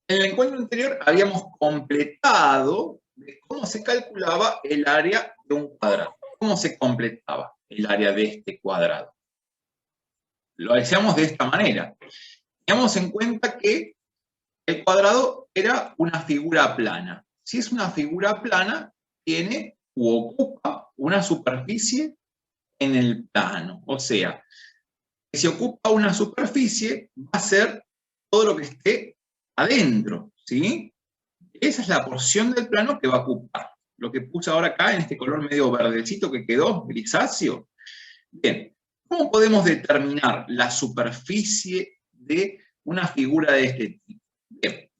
En el encuentro anterior habíamos completado de cómo se calculaba el área de un cuadrado. ¿Cómo se completaba el área de este cuadrado? Lo hacíamos de esta manera. Teníamos en cuenta que el cuadrado era una figura plana. Si es una figura plana, tiene u ocupa una superficie en el plano. O sea, si ocupa una superficie, va a ser todo lo que esté adentro, ¿sí? Esa es la porción del plano que va a ocupar. Lo que puse ahora acá en este color medio verdecito que quedó, grisáceo. Bien, ¿cómo podemos determinar la superficie de una figura de este tipo? Bien,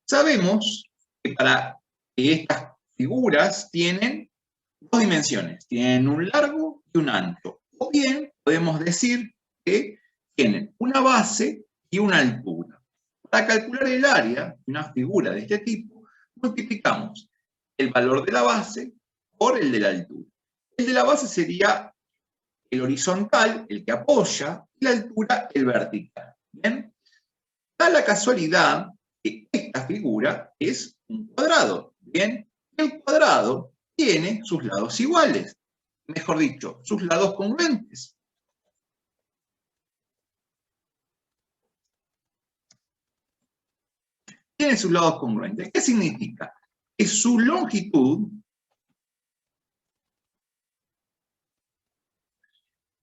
sabemos que para que estas figuras tienen dos dimensiones, tienen un largo y un ancho. O bien podemos decir que tienen una base y una altura. Para calcular el área de una figura de este tipo, multiplicamos el valor de la base por el de la altura. El de la base sería el horizontal, el que apoya, y la altura, el vertical. ¿Bien? Da la casualidad que esta figura es un cuadrado. ¿Bien? El cuadrado tiene sus lados iguales, mejor dicho, sus lados congruentes. Tiene sus lados congruentes. ¿Qué significa? Que su longitud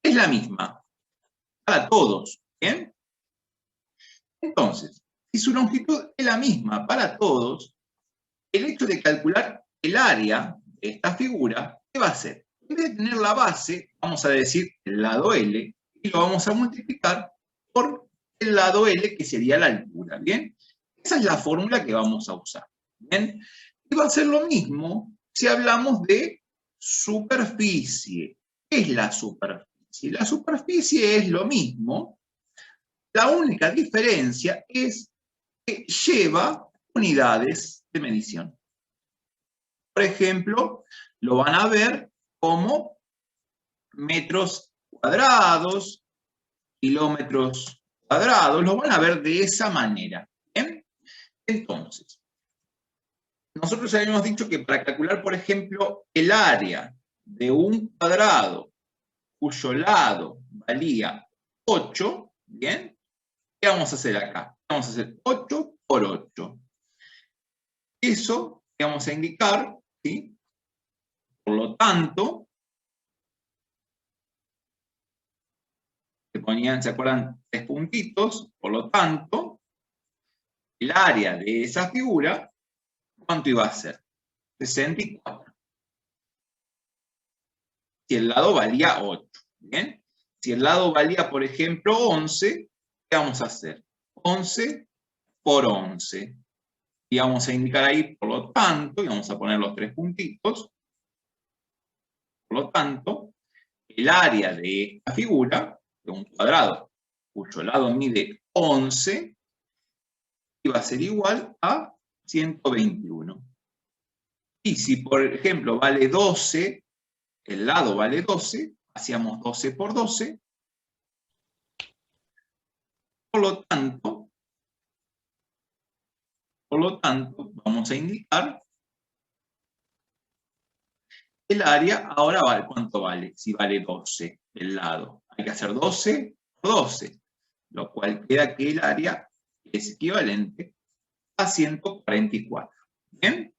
es la misma para todos. ¿Bien? Entonces, si su longitud es la misma para todos, el hecho de calcular el área de esta figura, ¿qué va a hacer? En vez de tener la base, vamos a decir el lado L, y lo vamos a multiplicar por el lado L, que sería la altura, ¿bien? Esa es la fórmula que vamos a usar, ¿bien? Y va a ser lo mismo si hablamos de superficie. ¿Qué es la superficie? La superficie es lo mismo, la única diferencia es que lleva unidades de medición. Por ejemplo, lo van a ver como metros cuadrados, kilómetros cuadrados, lo van a ver de esa manera. ¿Bien? Entonces, nosotros habíamos dicho que para calcular, por ejemplo, el área de un cuadrado cuyo lado valía 8, ¿bien? ¿Qué vamos a hacer acá? Vamos a hacer 8 por 8. Eso que vamos a indicar, ¿sí? Por lo tanto, se ponían, ¿se acuerdan? 3 puntitos, por lo tanto, el área de esa figura, ¿cuánto iba a ser? 64. Si el lado valía 8, ¿bien? Si el lado valía, por ejemplo, 11, ¿qué vamos a hacer? 11 por 11. Y vamos a indicar ahí, por lo tanto, y vamos a poner los 3 puntitos, por lo tanto, el área de esta figura, de un cuadrado cuyo lado mide 11, iba a ser igual a 121. Y si, por ejemplo, vale 12, el lado vale 12, hacíamos 12 por 12, por lo tanto, vamos a indicar el área, ahora vale, ¿cuánto vale? Si vale 12 el lado. Hay que hacer 12 por 12, lo cual queda que el área es equivalente a 144. ¿Bien?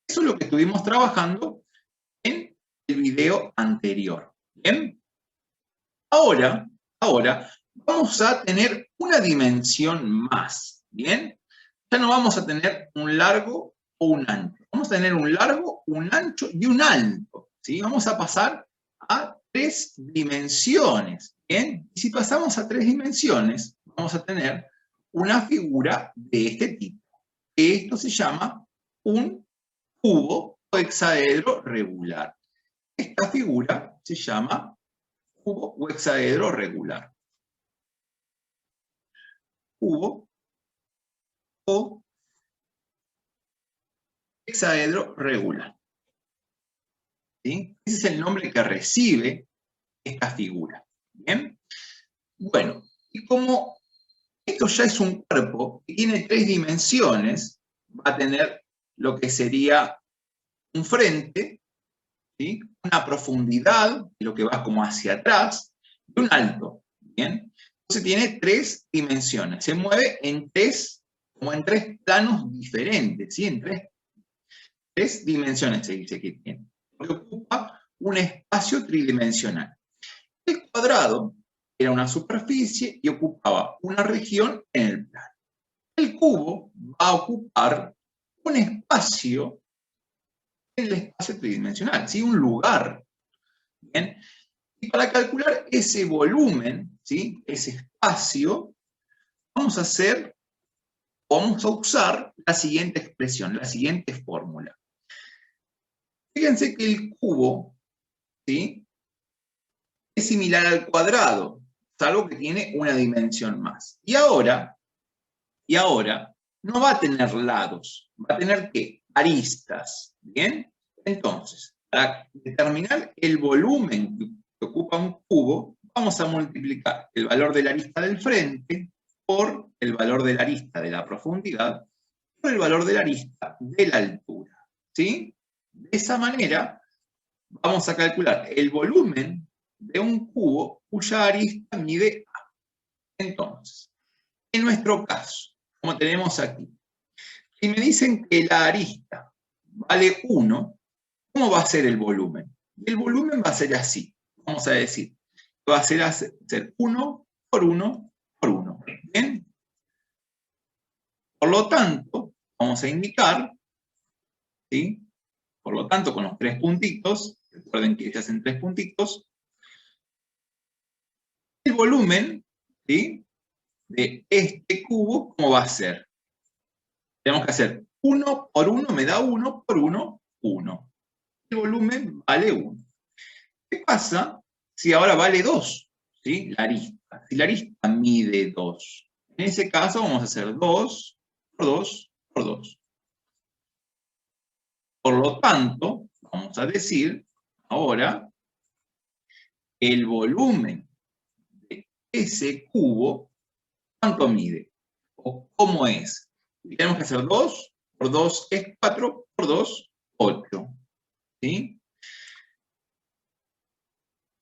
Eso es lo que estuvimos trabajando en el video anterior. ¿Bien? Ahora vamos a tener una dimensión más. ¿Bien? Ya no vamos a tener un largo o un ancho. Vamos a tener un largo, un ancho y un alto. ¿Sí? Vamos a pasar a 3 dimensiones. ¿Bien? Y si pasamos a 3 dimensiones, vamos a tener una figura de este tipo. Esto se llama un cubo o hexaedro regular. Esta figura se llama cubo o hexaedro regular. Cubo o hexaedro regular. ¿Sí? Ese es el nombre que recibe esta figura. ¿Bien? Bueno, y como Esto ya es un cuerpo que tiene 3 dimensiones, va a tener lo que sería un frente, ¿sí? Una profundidad, lo que va como hacia atrás, y un alto, ¿bien? Entonces tiene 3 dimensiones, se mueve en 3, como en 3 planos diferentes, ¿sí? En 3 dimensiones se dice que tiene, porque ocupa un espacio tridimensional. El cuadrado era una superficie y ocupaba una región en el plano. El cubo va a ocupar un espacio en el espacio tridimensional, ¿sí? Un lugar. ¿Bien? Y para calcular ese volumen, ¿sí? Ese espacio, vamos a usar la siguiente expresión, la siguiente fórmula. Fíjense que el cubo, ¿sí? Es similar al cuadrado, salvo que tiene una dimensión más. Y ahora, no va a tener lados, va a tener ¿qué? Aristas, ¿bien? Entonces, para determinar el volumen que ocupa un cubo, vamos a multiplicar el valor de la arista del frente por el valor de la arista de la profundidad por el valor de la arista de la altura, ¿sí? De esa manera, vamos a calcular el volumen de un cubo cuya arista mide A. Entonces, en nuestro caso, como tenemos aquí, si me dicen que la arista vale 1, ¿cómo va a ser el volumen? El volumen va a ser así. Vamos a decir, va a ser 1 por 1 por 1. ¿Bien? Por lo tanto, vamos a indicar, ¿sí? Por lo tanto, con los 3 puntitos, recuerden que se hacen 3 puntitos, el volumen, ¿sí? De este cubo, ¿cómo va a ser? Tenemos que hacer 1 por 1 me da 1 por 1, 1. El volumen vale 1. ¿Qué pasa si ahora vale 2? ¿Sí? La arista. Si la arista mide 2. En ese caso vamos a hacer 2 por 2 por 2. Por lo tanto, vamos a decir ahora el volumen de ese cubo, ¿cuánto mide? ¿O cómo es? Y tenemos que hacer 2 por 2 es 4 por 2, 8. ¿Sí?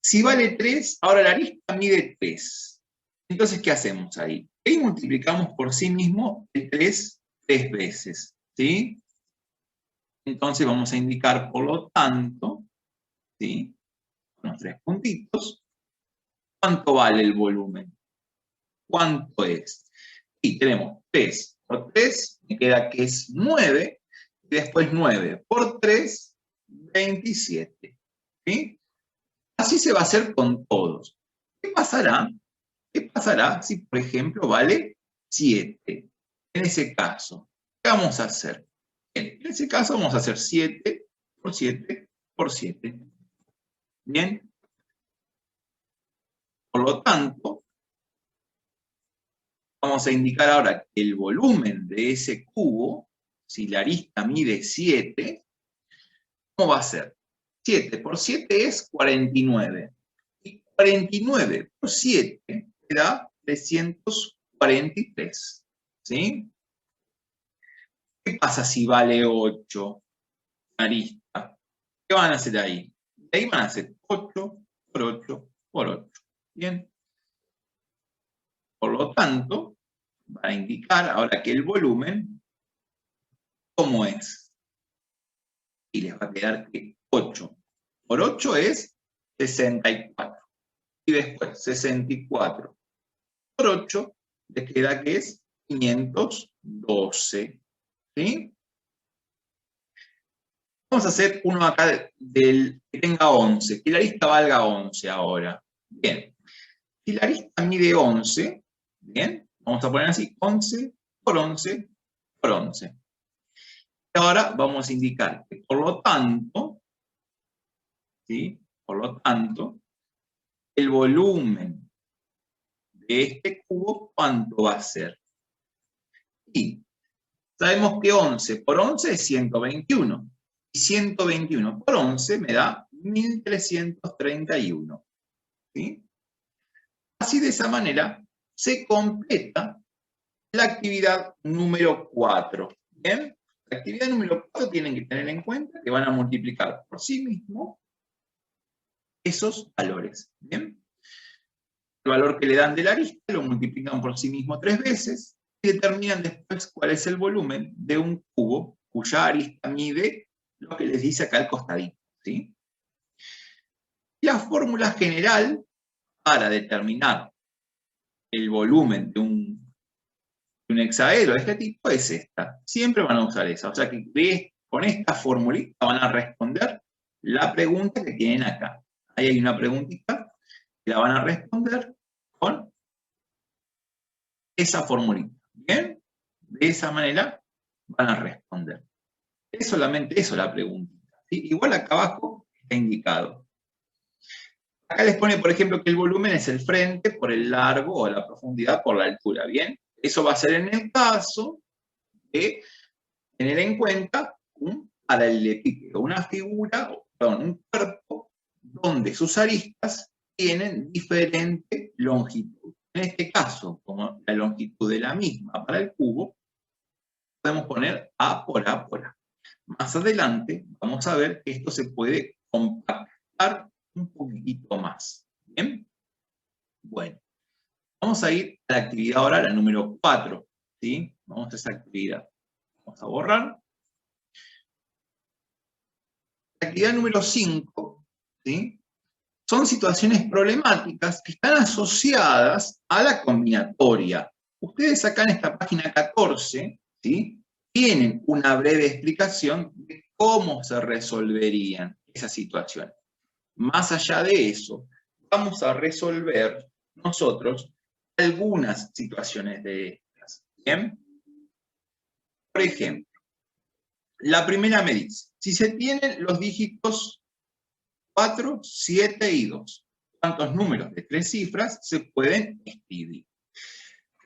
Si vale 3, ahora la arista mide 3. Entonces, ¿qué hacemos ahí? Ahí multiplicamos por sí mismo el 3 veces. ¿Sí? Entonces vamos a indicar, por lo tanto, ¿sí? Con los 3 puntitos, ¿cuánto vale el volumen? ¿Cuánto es? Y tenemos 3 por 3, me queda que es 9, y después 9 por 3, 27. ¿Sí? Así se va a hacer con todos. ¿Qué pasará? ¿Qué pasará si, por ejemplo, vale 7? En ese caso, ¿qué vamos a hacer? Bien, en ese caso vamos a hacer 7 por 7 por 7. ¿Bien? Por lo tanto, vamos a indicar ahora que el volumen de ese cubo, si la arista mide 7, ¿cómo va a ser? 7 por 7 es 49. Y 49 por 7 te da 343. ¿Sí? ¿Qué pasa si vale 8 arista? ¿Qué van a hacer ahí? De ahí van a hacer 8 por 8 por 8. ¿Bien? Por lo tanto, va a indicar ahora que el volumen, ¿cómo es? Y les va a quedar que 8 por 8 es 64. Y después 64 por 8 les queda que es 512. ¿Sí? Vamos a hacer uno acá del que tenga 11, que la arista valga 11 ahora. Bien. Si la arista mide 11, bien, vamos a poner así, 11 por 11 por 11. Y ahora vamos a indicar que por lo tanto, ¿sí? Por lo tanto, el volumen de este cubo, ¿cuánto va a ser? Y sabemos que 11 por 11 es 121. Y 121 por 11 me da 1331. ¿Sí? Así de esa manera se completa la actividad número 4. ¿Bien? La actividad número 4 tienen que tener en cuenta que van a multiplicar por sí mismo esos valores. ¿Bien? El valor que le dan de la arista lo multiplican por sí mismo 3 veces y determinan después cuál es el volumen de un cubo cuya arista mide lo que les dice acá el costadito. ¿Sí? La fórmula general para determinar el volumen de un hexaedro de este tipo es esta. Siempre van a usar esa. O sea que con esta formulita van a responder la pregunta que tienen acá. Ahí hay una preguntita que la van a responder con esa formulita. ¿Bien? De esa manera van a responder. Es solamente eso la preguntita. ¿Sí? Igual acá abajo está indicado. Acá les pone, por ejemplo, que el volumen es el frente por el largo o la profundidad por la altura. ¿Bien? Eso va a ser en el caso de tener en cuenta un paralelepípedo, una figura, perdón, un cuerpo donde sus aristas tienen diferente longitud. En este caso, como la longitud es la misma para el cubo, podemos poner A por A por A. Más adelante vamos a ver que esto se puede compactar un poquitito más. ¿Bien? Bueno, vamos a ir a la actividad ahora, la número 4. ¿Sí? Vamos a esa actividad. Vamos a borrar. La actividad número 5, ¿sí? Son situaciones problemáticas que están asociadas a la combinatoria. Ustedes acá en esta página 14, ¿sí? Tienen una breve explicación de cómo se resolverían esas situaciones. Más allá de eso, vamos a resolver nosotros algunas situaciones de estas. ¿Bien? Por ejemplo, la primera me dice, si se tienen los dígitos 4, 7 y 2, ¿cuántos números de 3 cifras se pueden escribir?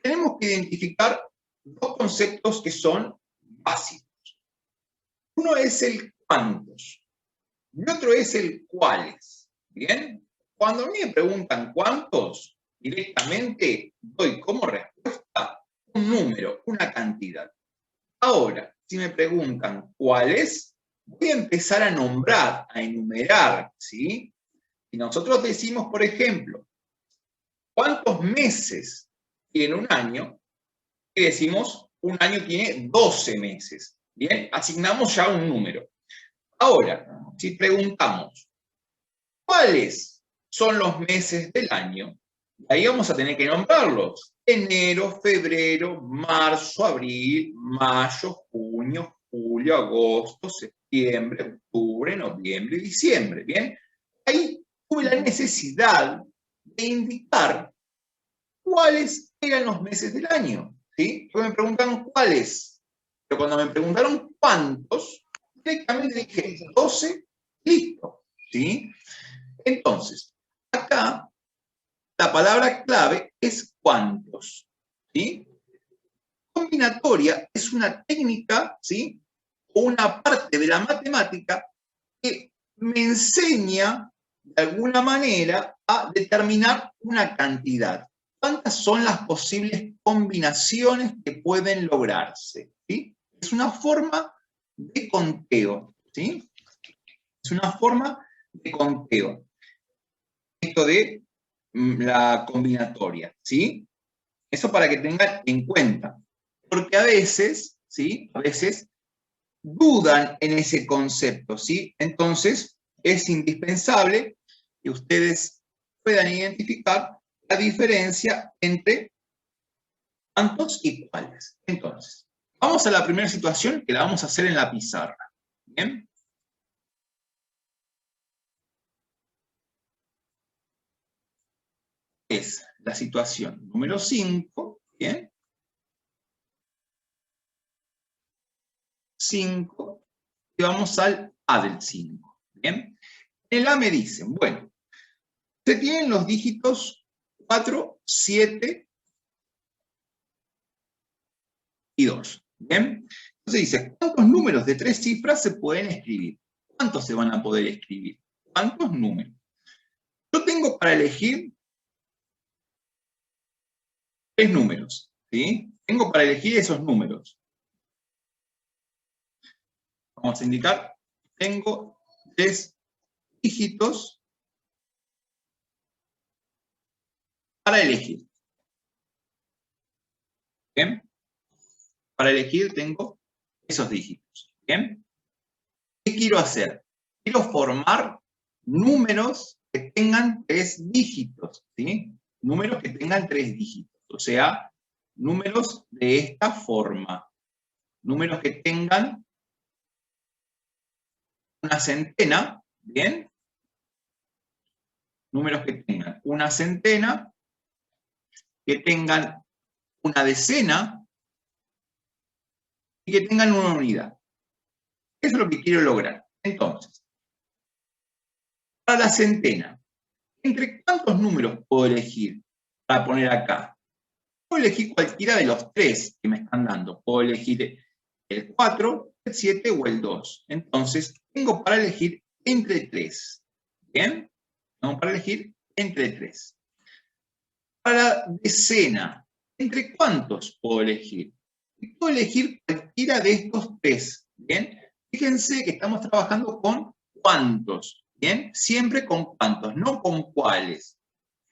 Tenemos que identificar dos conceptos que son básicos. Uno es el cuántos y otro es el cuáles. ¿Bien? Cuando a mí me preguntan cuántos, directamente doy como respuesta un número, una cantidad. Ahora, si me preguntan cuáles, voy a empezar a nombrar, a enumerar, ¿sí? Si nosotros decimos, por ejemplo, ¿cuántos meses tiene un año? Y decimos, un año tiene 12 meses. Bien, asignamos ya un número. Ahora, si preguntamos, ¿cuáles son los meses del año? Ahí vamos a tener que nombrarlos. Enero, febrero, marzo, abril, mayo, junio, julio, agosto, septiembre, octubre, noviembre y diciembre. Bien, ahí tuve la necesidad de indicar cuáles eran los meses del año. ¿Sí? Porque me preguntaron cuáles. Pero cuando me preguntaron cuántos, directamente dije 12, listo. ¿Sí? Entonces, acá la palabra clave es cuántos. ¿Sí? Combinatoria es una técnica, ¿sí? O una parte de la matemática que me enseña de alguna manera a determinar una cantidad. ¿Cuántas son las posibles combinaciones que pueden lograrse? ¿Sí? Es una forma de conteo. ¿Sí? Es una forma de conteo. Esto de la combinatoria. ¿Sí? Eso para que tengan en cuenta. Porque a veces, ¿sí? A veces dudan en ese concepto, ¿sí? Entonces, es indispensable que ustedes puedan identificar la diferencia entre cuántos y cuáles. Entonces, vamos a la primera situación que la vamos a hacer en la pizarra. ¿Bien? Es la situación número 5, ¿bien? 5, y vamos al A del 5, ¿bien? En el A me dicen, bueno, se tienen los dígitos 4, 7 y 2. ¿Bien? Entonces dice, ¿cuántos números de 3 cifras se pueden escribir? ¿Cuántos se van a poder escribir? ¿Cuántos números? Yo tengo para elegir 3 números. ¿Sí? Tengo para elegir esos números. Vamos a indicar, tengo 3 dígitos para elegir. ¿Bien? Para elegir tengo esos dígitos. ¿Bien? ¿Qué quiero hacer? Quiero formar números que tengan 3 dígitos. ¿Sí? Números que tengan 3 dígitos. O sea, números de esta forma. Números que tengan una centena. ¿Bien? Números que tengan una centena, que tengan una decena y que tengan una unidad. Eso es lo que quiero lograr. Entonces, para la centena, ¿entre cuántos números puedo elegir para poner acá? Puedo elegir cualquiera de los 3 que me están dando. Puedo elegir el 4, el 7 o el 2. Entonces, tengo para elegir entre 3. ¿Bien? Tengo para elegir entre 3. Para la decena, ¿entre cuántos puedo elegir? Puedo elegir cualquiera de estos 3. ¿Bien? Fíjense que estamos trabajando con cuántos. ¿Bien? Siempre con cuántos, no con cuáles.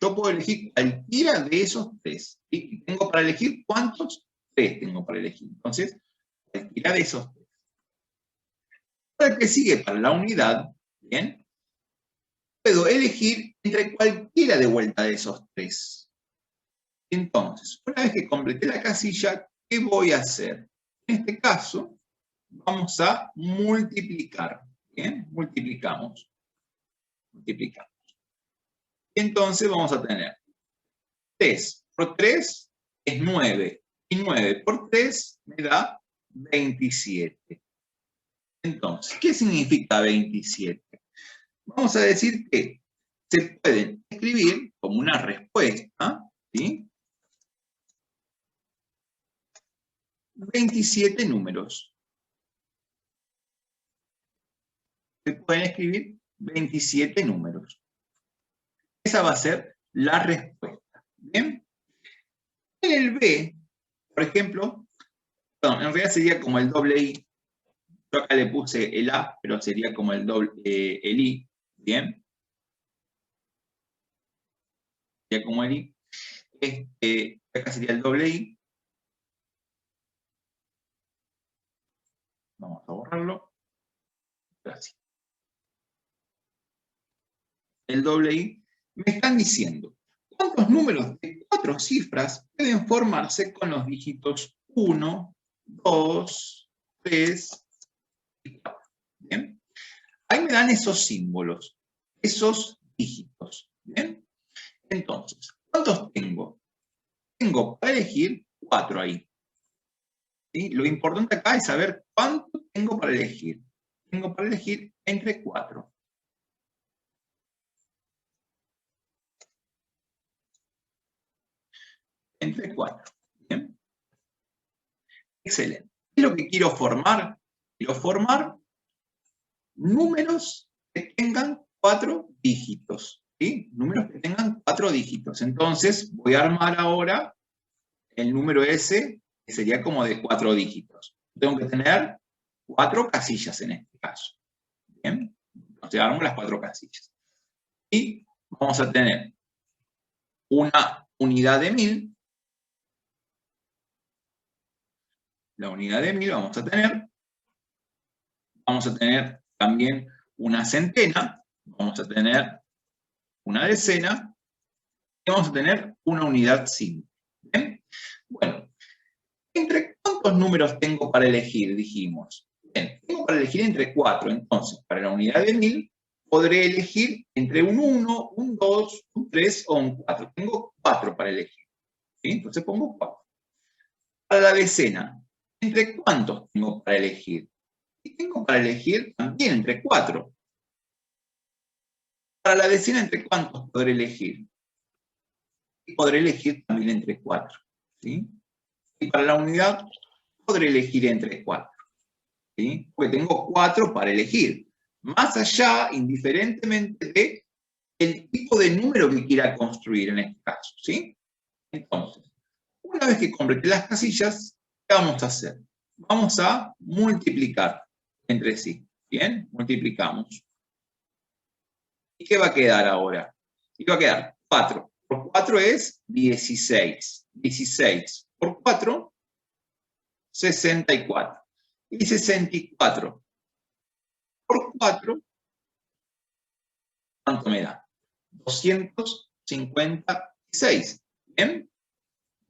Yo puedo elegir cualquiera de esos 3. ¿Sí? Tengo para elegir cuántos 3 tengo para elegir. Entonces, cualquiera de esos 3. Para el que sigue, para la unidad, ¿bien? Puedo elegir entre cualquiera de vuelta de esos 3. Entonces, una vez que completé la casilla, ¿qué voy a hacer? En este caso, vamos a multiplicar. ¿Bien? Multiplicamos. Multiplicamos. Y entonces vamos a tener 3 por 3 es 9. Y 9 por 3 me da 27. Entonces, ¿qué significa 27? Vamos a decir que se pueden escribir como una respuesta, ¿sí? 27 números. Se pueden escribir 27 números. Esa va a ser la respuesta. ¿Bien? En el B, por ejemplo, perdón, en realidad sería como el doble I. Yo acá le puse el A, pero sería como el I. ¿Bien? Sería como el I. Acá sería el doble I. Vamos a borrarlo. Gracias. El doble I. Me están diciendo, ¿cuántos números de 4 cifras pueden formarse con los dígitos 1, 2, 3 y 4? ¿Bien? Ahí me dan esos símbolos, esos dígitos. ¿Bien? Entonces, ¿cuántos tengo? Tengo para elegir 4 ahí. ¿Sí? Lo importante acá es saber cuánto tengo para elegir. Tengo para elegir entre 4. Entre 4. ¿Bien? Excelente. ¿Qué es lo que quiero formar? Quiero formar números que tengan 4 dígitos. ¿Sí? Números que tengan 4 dígitos. Entonces, voy a armar ahora el número S, que sería como de 4 dígitos. Tengo que tener 4 casillas en este caso. ¿Bien? Entonces, armo las 4 casillas. Y vamos a tener una unidad de 1000. La unidad de 1000 vamos a tener también una centena, vamos a tener una decena, y vamos a tener una unidad simple. ¿Bien? Bueno, ¿entre cuántos números tengo para elegir? Dijimos. Bien, tengo para elegir entre 4, entonces, para la unidad de 1000, podré elegir entre un 1, un 2, un 3 o un 4. Tengo 4 para elegir. ¿Sí? Entonces pongo 4. Para la decena, ¿entre cuántos tengo para elegir? Y tengo para elegir también entre 4. Para la decena, ¿entre cuántos podré elegir? Y podré elegir también entre 4. ¿Sí? Y para la unidad, podré elegir entre 4. ¿Sí? Porque tengo 4 para elegir. Más allá, indiferentemente del tipo de número que quiera construir en este caso. ¿Sí? Entonces, Una vez que complete las casillas, ¿qué vamos a hacer? Vamos a multiplicar entre sí. ¿Bien? Multiplicamos. ¿Y qué va a quedar ahora? Y va a quedar 4 por 4 es 16. 16 por 4, 64. Y 64 por 4, ¿cuánto me da? 256. ¿Bien?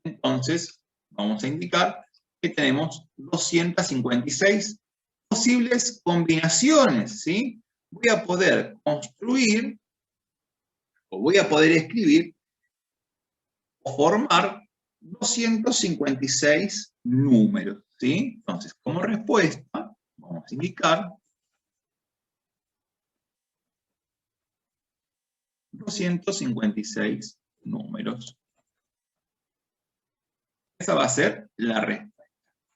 Entonces, vamos a indicar que tenemos 256 posibles combinaciones, ¿sí? Voy a poder construir, o voy a poder escribir, o formar 256 números, ¿sí? Entonces, como respuesta, vamos a indicar 256 números. Esa va a ser la respuesta,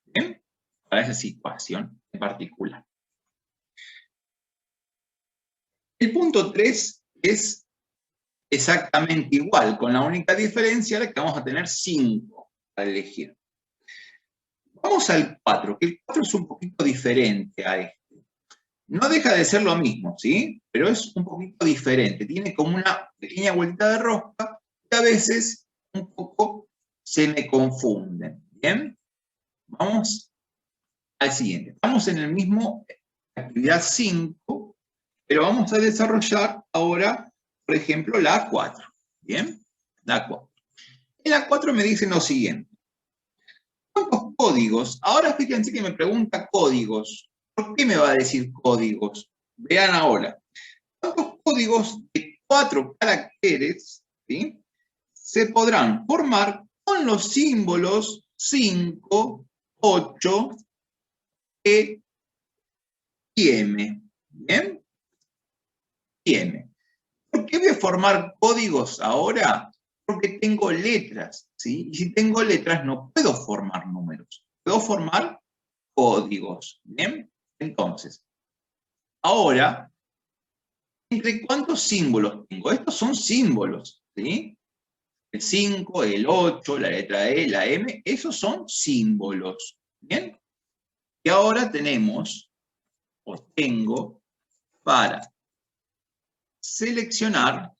¿bien? Para esa situación en particular. El punto 3 es exactamente igual, con la única diferencia de que vamos a tener 5 para elegir. Vamos al 4, que el 4 es un poquito diferente a este. No deja de ser lo mismo, ¿sí? Pero es un poquito diferente. Tiene como una pequeña vuelta de rosca que a veces un poco se me confunden, ¿bien? Vamos al siguiente. Estamos en el mismo actividad 5, pero vamos a desarrollar ahora, por ejemplo, la A4. ¿Bien? La A4. En la A4 me dicen lo siguiente. ¿Cuántos códigos? Ahora fíjense que me pregunta códigos. ¿Por qué me va a decir códigos? Vean ahora. ¿Cuántos códigos de 4 caracteres, ¿sí?, se podrán formar con los símbolos 5, 8, E y M? ¿Bien? Y M. ¿Por qué voy a formar códigos ahora? Porque tengo letras, ¿sí? Y si tengo letras no puedo formar números, puedo formar códigos, ¿bien? Entonces, ahora, ¿entre cuántos símbolos tengo? Estos son símbolos, ¿sí? El 5, el 8, la letra E, la M, esos son símbolos, ¿bien? Y ahora tenemos, o tengo, para seleccionar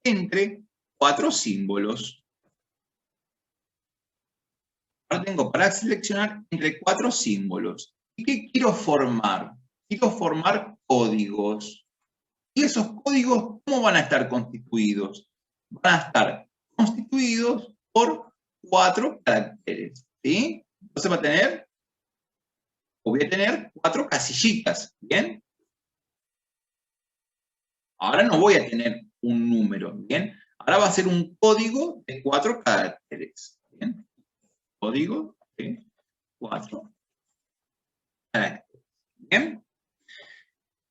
entre 4 símbolos. Ahora tengo para seleccionar entre 4 símbolos. ¿Y qué quiero formar? Quiero formar códigos. ¿Y esos códigos cómo van a estar constituidos? Van a estar constituidos por 4 caracteres, ¿sí? Entonces voy a tener 4 casillitas, ¿bien? Ahora no voy a tener un número, ¿bien? Ahora va a ser un código de 4 caracteres, ¿bien? Código de 4 caracteres, ¿bien?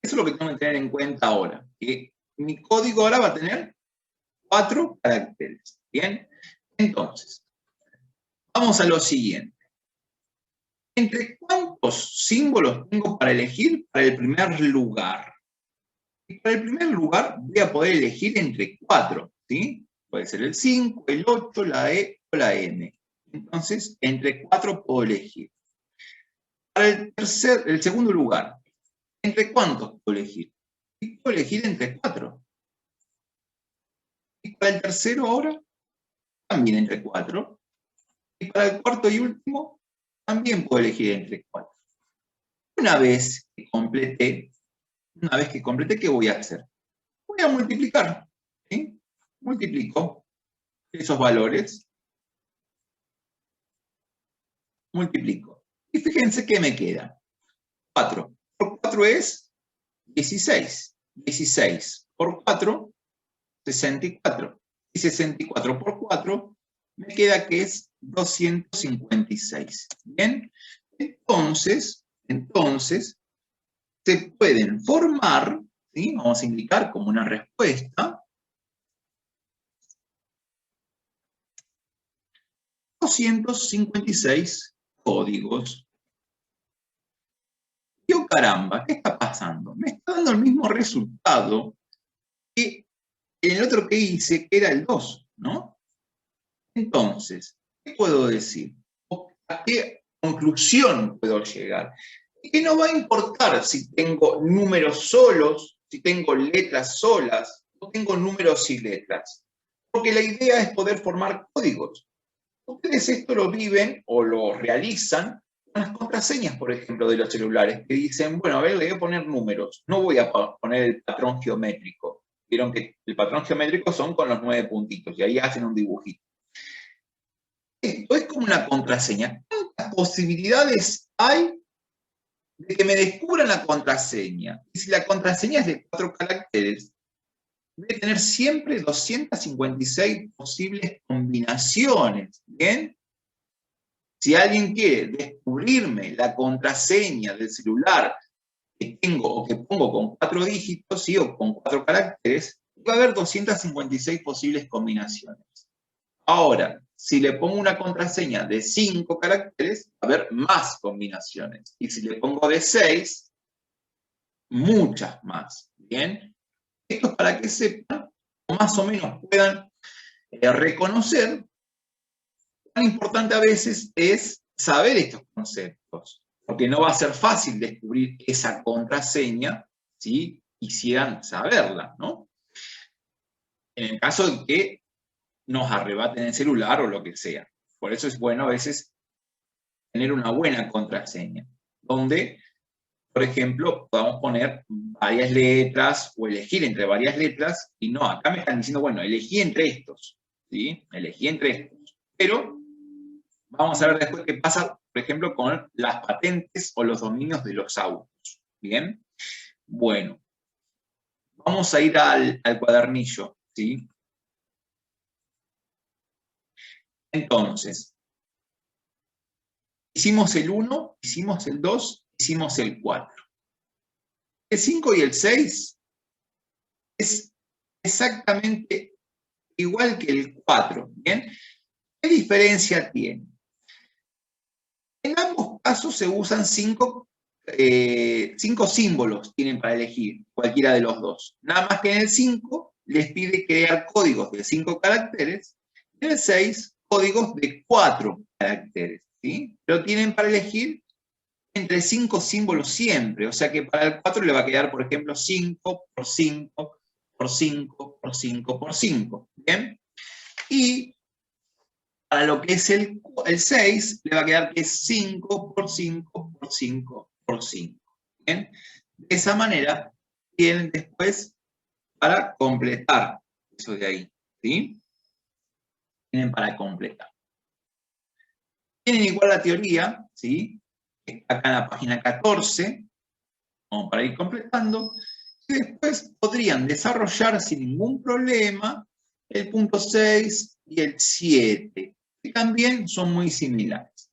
Eso es lo que tengo que tener en cuenta ahora, que mi código ahora va a tener 4 caracteres, ¿bien? Entonces, vamos a lo siguiente. ¿Entre cuántos símbolos tengo para elegir para el primer lugar? Y para el primer lugar voy a poder elegir entre 4, ¿sí? Puede ser el 5, el 8, la E o la N. Entonces, entre 4 puedo elegir. Para el segundo lugar, ¿entre cuántos puedo elegir? Y puedo elegir entre 4. Y para el tercero ahora, también entre 4. Y para el cuarto y último, también puedo elegir entre 4. Una vez que complete, ¿qué voy a hacer? Voy a multiplicar, ¿sí? Multiplico esos valores, multiplico. Y fíjense qué me queda. 4 por 4 es 16. 16 por 4, 64. Y 64 por 4 me queda que es 256. ¿Bien? Entonces, se pueden formar, ¿sí? Vamos a indicar como una respuesta, 256 códigos. Y oh caramba, ¿qué está pasando? Me está dando el mismo resultado que el otro que hice, que era el 2, ¿no? Entonces, ¿qué puedo decir? ¿A qué conclusión puedo llegar? Que no va a importar si tengo números solos, si tengo letras solas, o tengo números y letras. Porque la idea es poder formar códigos. Ustedes esto lo viven o lo realizan con las contraseñas, por ejemplo, de los celulares, que dicen, bueno, a ver, le voy a poner números, no voy a poner el patrón geométrico. Vieron que el patrón geométrico son con los 9 puntitos, y ahí hacen un dibujito. Esto es como una contraseña. ¿Cuántas posibilidades hay de que me descubran la contraseña? Y si la contraseña es de 4 caracteres, voy a tener siempre 256 posibles combinaciones, ¿bien? Si alguien quiere descubrirme la contraseña del celular que tengo o que pongo con 4 dígitos, ¿sí? O con 4 caracteres, va a haber 256 posibles combinaciones. Ahora, si le pongo una contraseña de 5 caracteres, va a haber más combinaciones. Y si le pongo de 6, muchas más. ¿Bien? Esto es para que sepan, o más o menos puedan reconocer cuán importante a veces es saber estos conceptos, porque no va a ser fácil descubrir esa contraseña si quisieran saberla, ¿no? En el caso de que nos arrebaten el celular o lo que sea. Por eso es bueno a veces tener una buena contraseña, donde, por ejemplo, podamos poner varias letras o elegir entre varias letras, y no, acá me están diciendo, bueno, elegí entre estos, ¿sí? Elegí entre estos. Pero vamos a ver después qué pasa, por ejemplo, con las patentes o los dominios de los autos. ¿Bien? Bueno, vamos a ir al cuadernillo, ¿sí? Entonces, hicimos el 1, hicimos el 2, hicimos el 4. El 5 y el 6 es exactamente igual que el 4, ¿bien? ¿Qué diferencia tiene? En ambos casos se usan 5 símbolos, tienen para elegir cualquiera de los dos. Nada más que en el 5 les pide crear códigos de 5 caracteres, en el 6 códigos de 4 caracteres, ¿sí? Pero tienen para elegir entre 5 símbolos siempre, o sea que para el 4 le va a quedar, por ejemplo, 5 por 5 por 5 por 5 por 5, ¿bien? Y para lo que es el 6, le va a quedar que es 5 por 5 por 5 por 5. ¿Bien? De esa manera, tienen después para completar eso de ahí. ¿Sí? Tienen para completar. Tienen igual la teoría, ¿sí? Acá en la página 14, como para ir completando, y después podrían desarrollar sin ningún problema el punto 6 y el 7, que también son muy similares.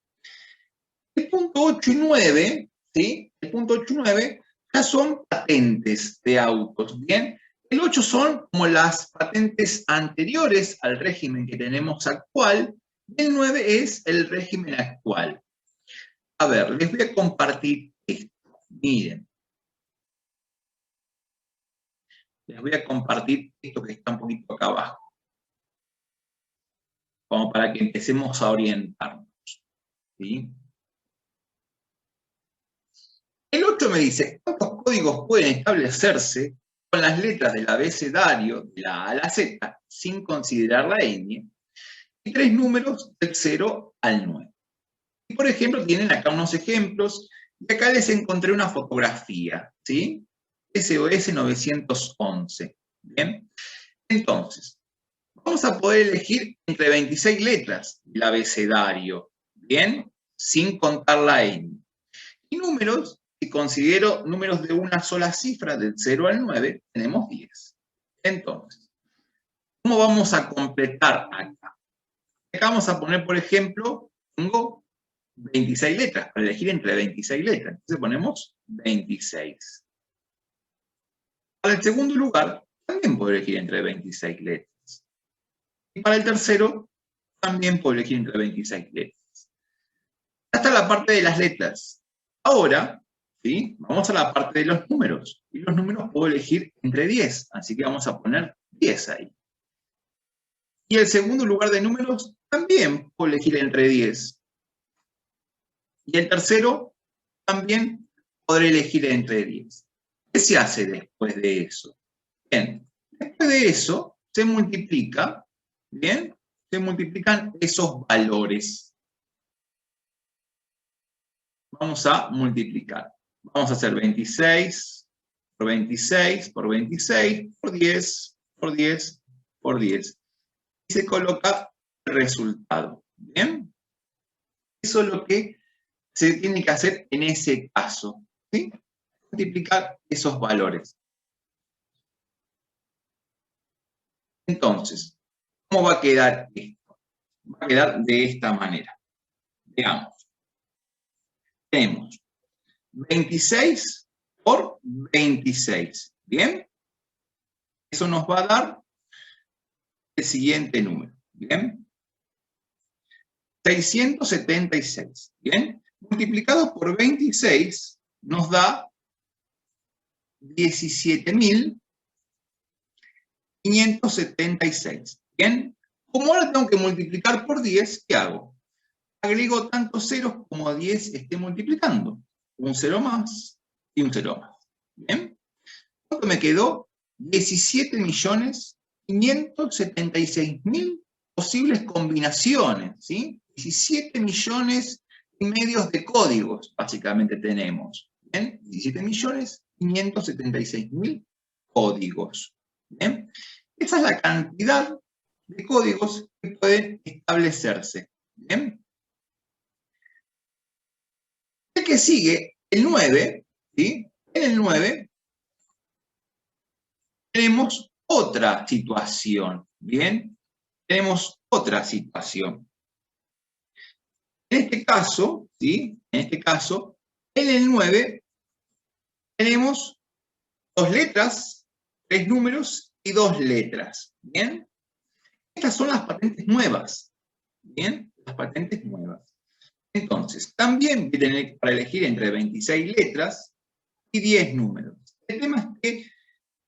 El punto 8 y 9, ¿sí? El punto 8 y 9 ya son patentes de autos, ¿bien? El 8 son como las patentes anteriores al régimen que tenemos actual, y el 9 es el régimen actual. A ver, les voy a compartir esto. Miren. Les voy a compartir esto que está un poquito acá abajo, como para que empecemos a orientarnos, ¿sí? El 8 me dice, ¿cuántos códigos pueden establecerse con las letras del abecedario de la A a la Z sin considerar la ñ? Y 3 números del 0 al 9. Y por ejemplo, tienen acá unos ejemplos, y acá les encontré una fotografía, ¿sí? SOS 911, ¿bien? Entonces, vamos a poder elegir entre 26 letras del abecedario, ¿bien? Sin contar la ñ. Y números, si considero números de una sola cifra, del 0 al 9, tenemos 10. Entonces, ¿cómo vamos a completar acá? Acá vamos a poner, por ejemplo, tengo 26 letras, para elegir entre 26 letras. Entonces ponemos 26. Para el segundo lugar, también puedo elegir entre 26 letras. Y para el tercero, también puedo elegir entre 26 letras. Hasta la parte de las letras. Ahora, ¿sí? Vamos a la parte de los números. Y los números puedo elegir entre 10, así que vamos a poner 10 ahí. Y el segundo lugar de números también puedo elegir entre 10. Y el tercero también podré elegir entre 10. ¿Qué se hace después de eso? Bien, después de eso se multiplica, ¿bien? Se multiplican esos valores. Vamos a multiplicar. Vamos a hacer 26 por 26 por 26 por 10 por 10 por 10. Y se coloca el resultado. ¿Bien? Eso es lo que se tiene que hacer en ese caso. ¿Sí? Multiplicar esos valores. Entonces, ¿cómo va a quedar esto? Va a quedar de esta manera. Veamos. Tenemos 26 por 26. ¿Bien? Eso nos va a dar el siguiente número. ¿Bien? 676. ¿Bien? Multiplicado por 26 nos da 17.576. ¿Bien? Como ahora tengo que multiplicar por 10, ¿qué hago? Agrego tantos ceros como 10 esté multiplicando. Un cero más y un cero más. ¿Bien? ¿Cuánto me quedó? 17.576.000 posibles combinaciones, ¿sí? 17 millones y medio de códigos, básicamente tenemos. ¿Bien? 17.576.000 códigos. ¿Bien? Esa es la cantidad de códigos que pueden establecerse. ¿Bien? El que sigue, el 9, ¿sí? En el 9 tenemos otra situación, ¿bien? Tenemos otra situación. En este caso, ¿sí? En este caso, en el 9 tenemos 2 letras, 3 números y 2 letras, ¿bien? Estas son las patentes nuevas, ¿bien? Las patentes nuevas. Entonces, también voy a tener para elegir entre 26 letras y 10 números. El tema es que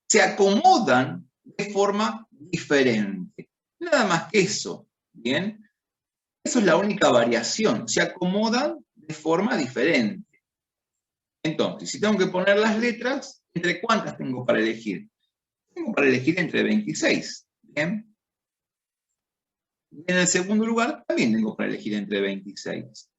se acomodan de forma diferente. Nada más que eso, ¿bien? Eso es la única variación, se acomodan de forma diferente. Entonces, si tengo que poner las letras, ¿entre cuántas tengo para elegir? Tengo para elegir entre 26, ¿bien? Y en el segundo lugar, también tengo para elegir entre 26.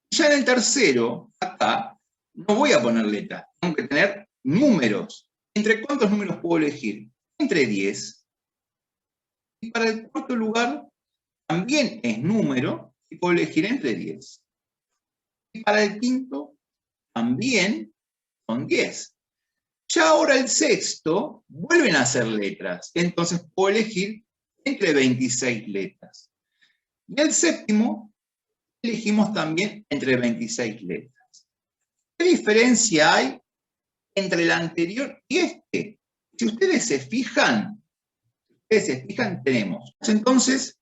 Ya en el tercero, acá, no voy a poner letras, tengo que tener números. ¿Entre cuántos números puedo elegir? Entre 10. Y para el cuarto lugar, también es número, y puedo elegir entre 10. Y para el quinto, también son 10. Ya ahora el sexto, vuelven a ser letras, entonces puedo elegir entre 26 letras. Y el séptimo, elegimos también entre 26 letras. ¿Qué diferencia hay entre el anterior y este? Si ustedes se fijan, tenemos entonces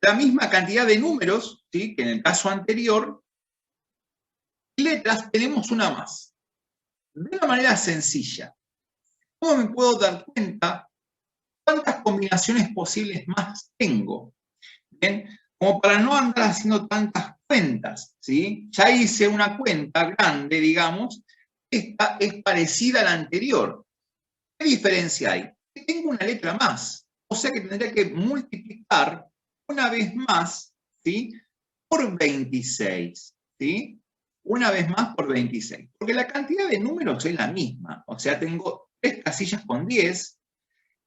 la misma cantidad de números, ¿sí? Que en el caso anterior, y letras tenemos una más. De una manera sencilla. ¿Cómo me puedo dar cuenta cuántas combinaciones posibles más tengo? ¿Bien? Como para no andar haciendo tantas cuentas, ¿sí? Ya hice una cuenta grande, digamos, esta es parecida a la anterior. ¿Qué diferencia hay? Que tengo una letra más, o sea que tendría que multiplicar una vez más, ¿sí? Por 26, ¿sí? Una vez más por 26, porque la cantidad de números es la misma, o sea, tengo 3 casillas con 10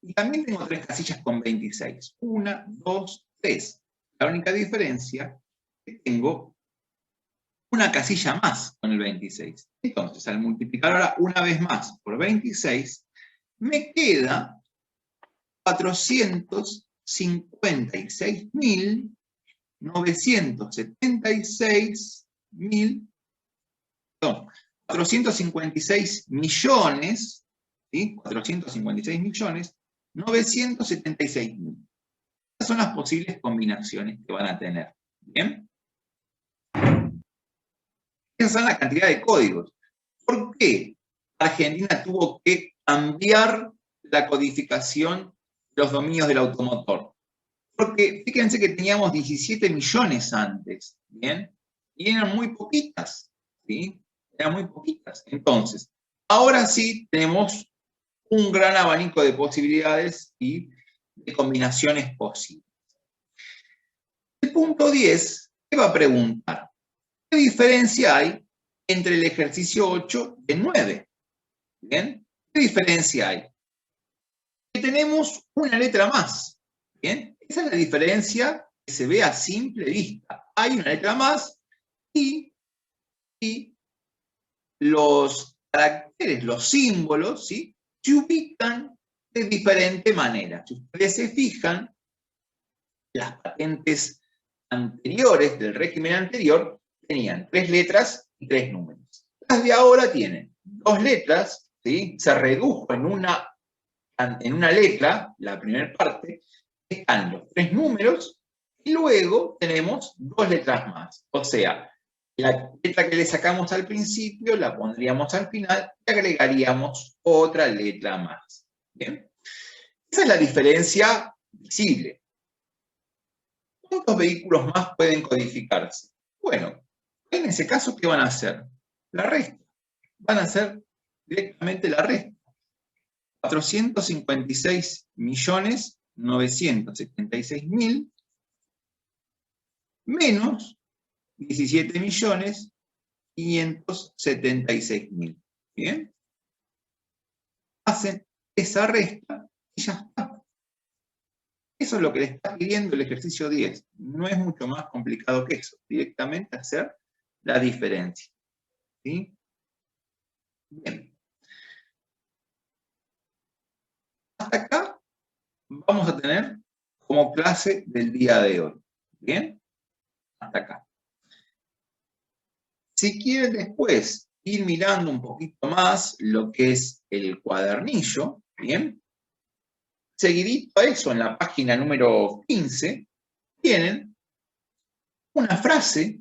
y también tengo 3 casillas con 26. 1, 2, 3. La única diferencia es que tengo una casilla más con el 26. Entonces, al multiplicar ahora una vez más por 26, me queda 456 millones, ¿sí? 456 millones, 976 mil. Estas son las posibles combinaciones que van a tener. ¿Bien? Esas son la cantidad de códigos. ¿Por qué Argentina tuvo que cambiar la codificación los dominios del automotor. Porque fíjense que teníamos 17 millones antes, ¿bien? Y eran muy poquitas, ¿sí? Eran muy poquitas. Entonces, ahora sí tenemos un gran abanico de posibilidades y de combinaciones posibles. El punto 10, ¿qué va a preguntar? ¿Qué diferencia hay entre el ejercicio 8 y el 9? ¿Bien? ¿Qué diferencia hay? Que tenemos una letra más, ¿bien? Esa es la diferencia que se ve a simple vista. Hay una letra más y los caracteres, los símbolos, ¿sí?, se ubican de diferente manera. Si ustedes se fijan, las patentes anteriores del régimen anterior tenían 3 letras y 3 números. Las de ahora tienen 2 letras, ¿sí? Se redujo en una letra, la primera parte, están los 3 números y luego tenemos 2 letras más. O sea, la letra que le sacamos al principio la pondríamos al final y agregaríamos otra letra más. ¿Bien? Esa es la diferencia visible. ¿Cuántos vehículos más pueden codificarse? Bueno, en ese caso, ¿qué van a hacer? La resta. Van a hacer directamente la resta. 456.976.000 menos 17.576.000. ¿Bien? Hacen esa resta y ya está. Eso es lo que le está pidiendo el ejercicio 10. No es mucho más complicado que eso. Directamente hacer la diferencia. ¿Sí? Bien. Hasta acá vamos a tener como clase del día de hoy. ¿Bien? Hasta acá. Si quieren después ir mirando un poquito más lo que es el cuadernillo, ¿bien? Seguidito a eso, en la página número 15, tienen una frase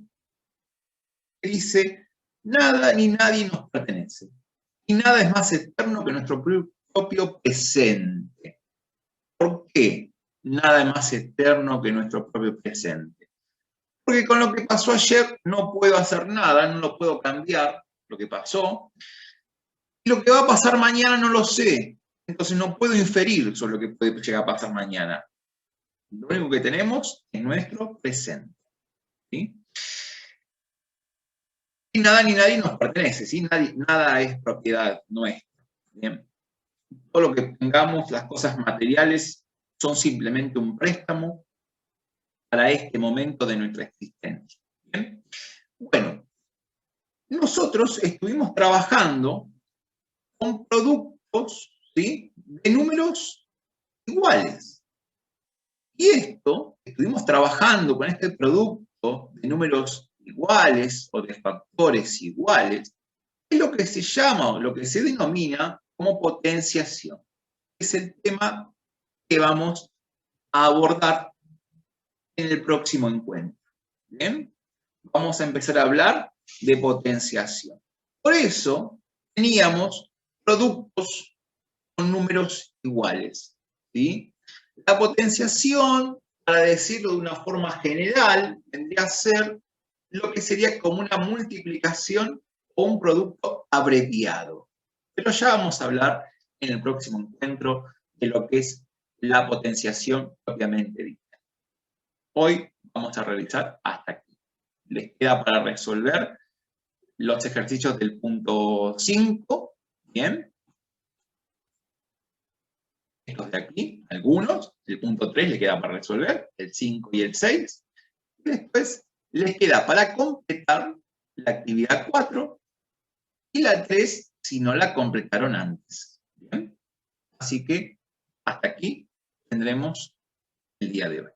que dice: nada ni nadie nos pertenece, y nada es más eterno que nuestro propio presente. ¿Por qué nada es más eterno que nuestro propio presente? Porque con lo que pasó ayer no puedo hacer nada, no lo puedo cambiar, lo que pasó. Y lo que va a pasar mañana no lo sé. Entonces no puedo inferir sobre lo que puede llegar a pasar mañana. Lo único que tenemos es nuestro presente. ¿Sí? Y nada ni nadie nos pertenece, ¿sí? Nada es propiedad nuestra. ¿Bien? Todo lo que tengamos, las cosas materiales, son simplemente un préstamo para este momento de nuestra existencia. ¿Bien? Bueno, nosotros estuvimos trabajando con productos, ¿sí?, de números iguales. Y esto, estuvimos trabajando con este producto de números iguales o de factores iguales, es lo que se llama o lo que se denomina como potenciación. Es el tema que vamos a abordar en el próximo encuentro. ¿Bien? Vamos a empezar a hablar de potenciación. Por eso teníamos productos con números iguales. ¿Sí? La potenciación, para decirlo de una forma general, vendría a ser lo que sería como una multiplicación o un producto abreviado. Pero ya vamos a hablar en el próximo encuentro de lo que es la potenciación propiamente dicha. Hoy vamos a realizar hasta aquí. Les queda para resolver los ejercicios del punto 5, ¿bien? Estos de aquí, algunos, el punto 3 le queda para resolver, el 5 y el 6, y después les queda para completar la actividad 4 y la 3 si no la completaron antes. ¿Bien? Así que hasta aquí tendremos el día de hoy.